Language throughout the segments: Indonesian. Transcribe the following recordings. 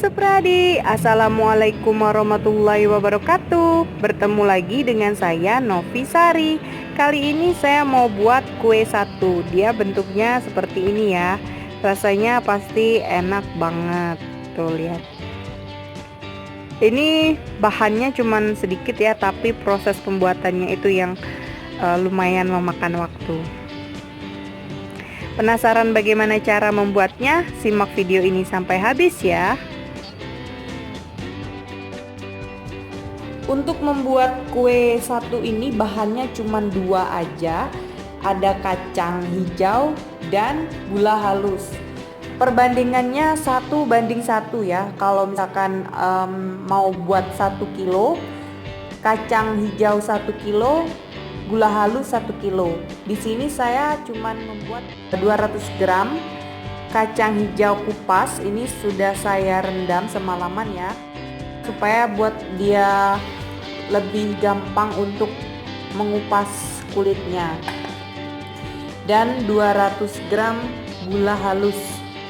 Supradi, Assalamualaikum warahmatullahi wabarakatuh. Bertemu lagi dengan saya Novi Sari. Kali ini saya mau buat kue satu. Dia bentuknya seperti ini ya. Rasanya pasti enak banget. Tuh lihat. Ini bahannya cuman sedikit ya, tapi proses pembuatannya itu yang lumayan memakan waktu. Penasaran bagaimana cara membuatnya? Simak video ini sampai habis ya. Untuk membuat kue satu ini bahannya cuma dua aja. Ada kacang hijau dan gula halus. Perbandingannya 1:1 ya. Kalau misalkan mau buat 1 kilo, kacang hijau 1 kilo, gula halus 1 kilo. Di sini saya cuman membuat 200 gram kacang hijau kupas. Ini sudah saya rendam semalaman ya, supaya buat dia lebih gampang untuk mengupas kulitnya. Dan 200 gram gula halus,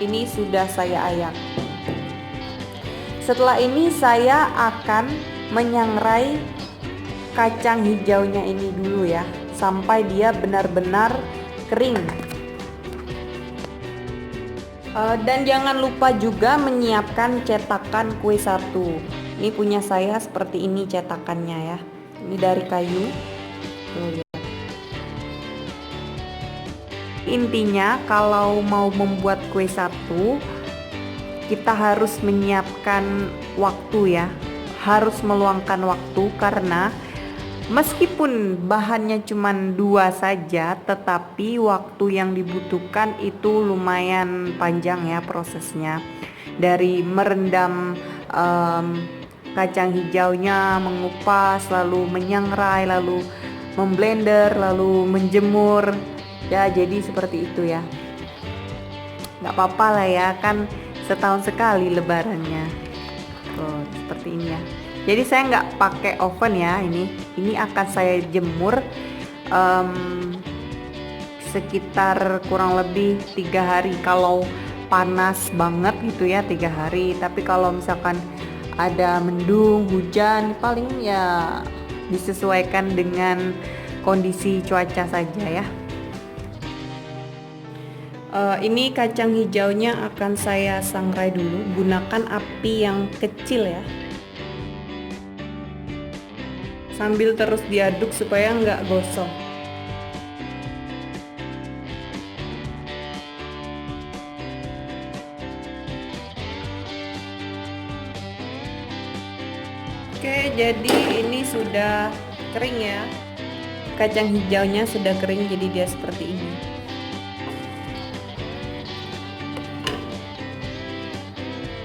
ini sudah saya ayak. Setelah ini saya akan menyangrai kacang hijaunya ini dulu ya, sampai dia benar-benar kering. Dan jangan lupa juga menyiapkan cetakan kue satu. Ini punya saya seperti ini cetakannya ya. Ini dari kayu. Intinya kalau mau membuat kue satu, kita harus menyiapkan waktu ya. Harus meluangkan waktu, karena meskipun bahannya cuma dua saja, tetapi waktu yang dibutuhkan itu lumayan panjang ya prosesnya. Dari merendam kacang hijaunya, mengupas, lalu menyangrai, lalu memblender, lalu menjemur. Ya jadi seperti itu ya. Nggak apa-apa lah ya, kan setahun sekali lebarannya. Oh, seperti ini ya. Jadi saya nggak pakai oven ya, ini akan saya jemur sekitar kurang lebih 3 hari. Kalau panas banget gitu ya 3 hari, tapi kalau misalkan ada mendung, hujan, paling ya disesuaikan dengan kondisi cuaca saja ya. Ini kacang hijaunya akan saya sangrai dulu, gunakan api yang kecil ya, sambil terus diaduk supaya nggak gosong. Oke, jadi ini sudah kering ya. Kacang hijaunya sudah kering, jadi dia seperti ini.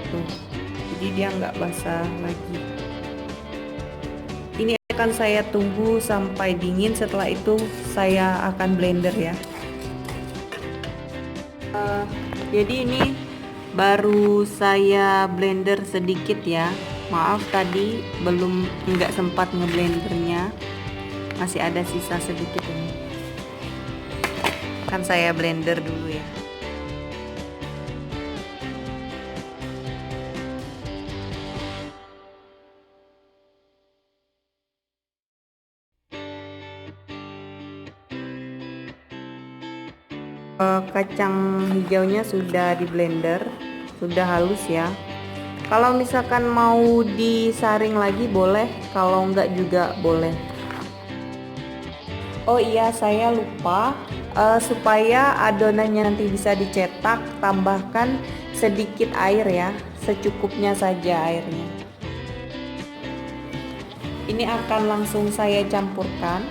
Tuh, jadi dia nggak basah lagi. Ini akan saya tunggu sampai dingin. Setelah itu saya akan blender ya. Jadi ini baru saya blender sedikit ya. Maaf tadi nggak sempat ngeblendernya, masih ada sisa sedikit ini. Kan saya blender dulu ya. Kacang hijaunya sudah di blender, sudah halus ya. Kalau misalkan mau disaring lagi boleh, kalau enggak juga boleh. Oh iya, saya lupa, supaya adonannya nanti bisa dicetak, tambahkan sedikit air ya, secukupnya saja airnya. Ini akan langsung saya campurkan.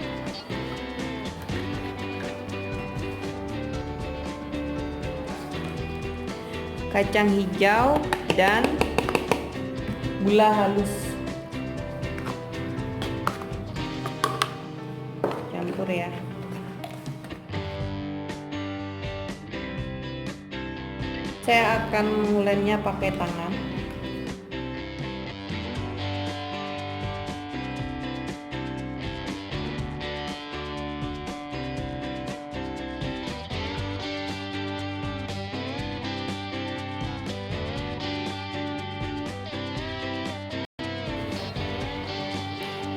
Kacang hijau dan gula halus, campur ya. Saya akan mengulennya pakai tangan.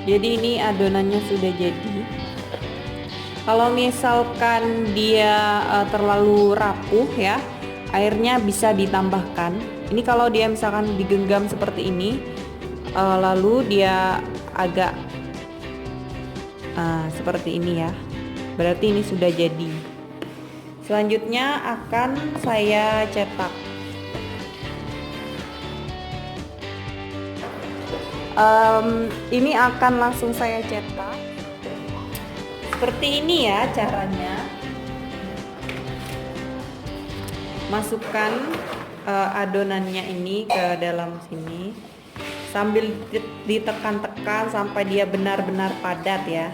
Jadi ini adonannya sudah jadi. Kalau misalkan dia terlalu rapuh ya, airnya bisa ditambahkan. Ini kalau dia misalkan digenggam seperti ini, lalu dia agak seperti ini ya, berarti ini sudah jadi. Selanjutnya akan saya cetak. Ini akan langsung saya cetak. Seperti ini ya caranya. Masukkan adonannya ini ke dalam sini sambil ditekan-tekan sampai dia benar-benar padat ya.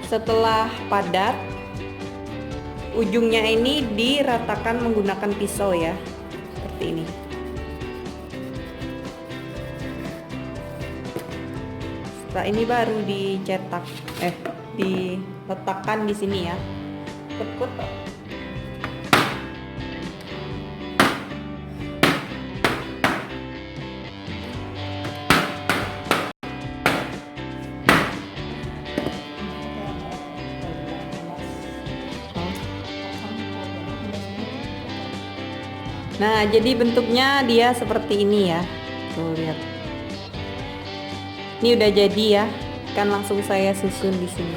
Setelah padat, ujungnya ini diratakan menggunakan pisau ya, seperti ini. Setelah ini baru dicetak, diletakkan di sini ya. Kut-kut. Nah, jadi bentuknya dia seperti ini ya. Tuh lihat. Ini udah jadi ya. Kan langsung saya susun di sini.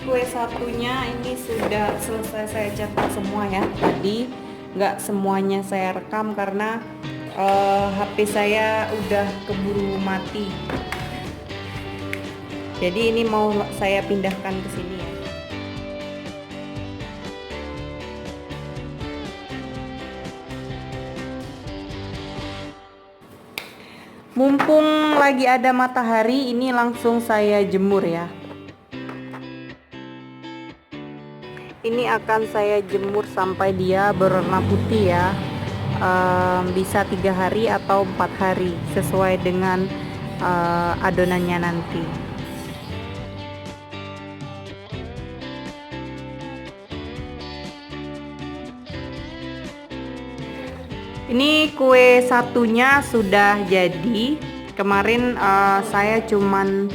Kue satunya ini sudah selesai saya cetak semua ya. Tadi nggak semuanya saya rekam karena HP saya udah keburu mati. Jadi ini mau saya pindahkan ke sini ya. Mumpung lagi ada matahari, ini langsung saya jemur ya. Ini akan saya jemur sampai dia berwarna putih ya. Bisa 3 hari atau 4 hari sesuai dengan adonannya nanti. Ini kue satunya sudah jadi. Kemarin saya cuman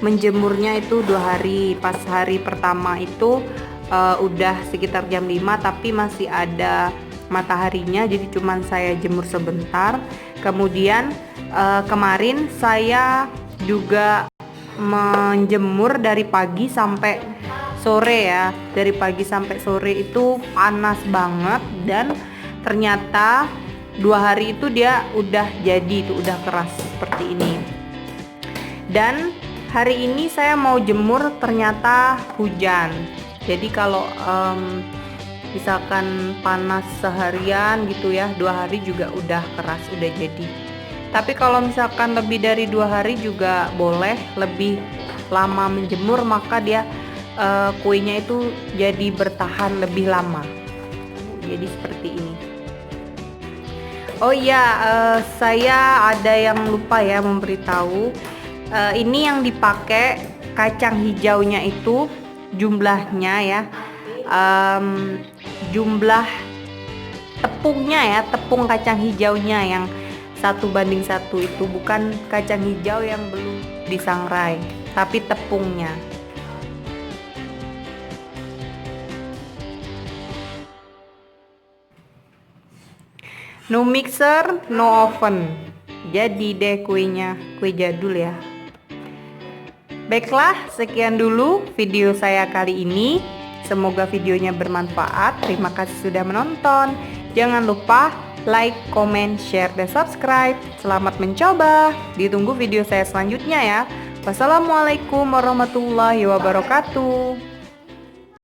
menjemurnya itu 2 hari. Pas hari pertama itu udah sekitar jam 5 tapi masih ada mataharinya, jadi cuman saya jemur sebentar. Kemudian kemarin saya juga menjemur dari pagi sampai sore ya. Dari pagi sampai sore itu panas banget dan ternyata 2 hari itu dia udah jadi, itu udah keras seperti ini. Dan hari ini saya mau jemur ternyata hujan. Jadi kalau misalkan panas seharian gitu ya, 2 hari juga udah keras, udah jadi. Tapi kalau misalkan lebih dari 2 hari juga boleh, lebih lama menjemur maka dia kuenya itu jadi bertahan lebih lama. Jadi seperti ini. Oh iya, saya ada yang lupa ya memberitahu. Ini yang dipakai kacang hijaunya itu jumlahnya ya. Jumlah tepungnya ya, tepung kacang hijaunya yang 1:1 itu, bukan kacang hijau yang belum disangrai, tapi tepungnya. No mixer, no oven. Jadi deh kuenya, kue jadul ya. Baiklah, sekian dulu video saya kali ini. Semoga videonya bermanfaat. Terima kasih sudah menonton. Jangan lupa like, comment, share, dan subscribe. Selamat mencoba. Ditunggu video saya selanjutnya ya. Wassalamualaikum warahmatullahi wabarakatuh.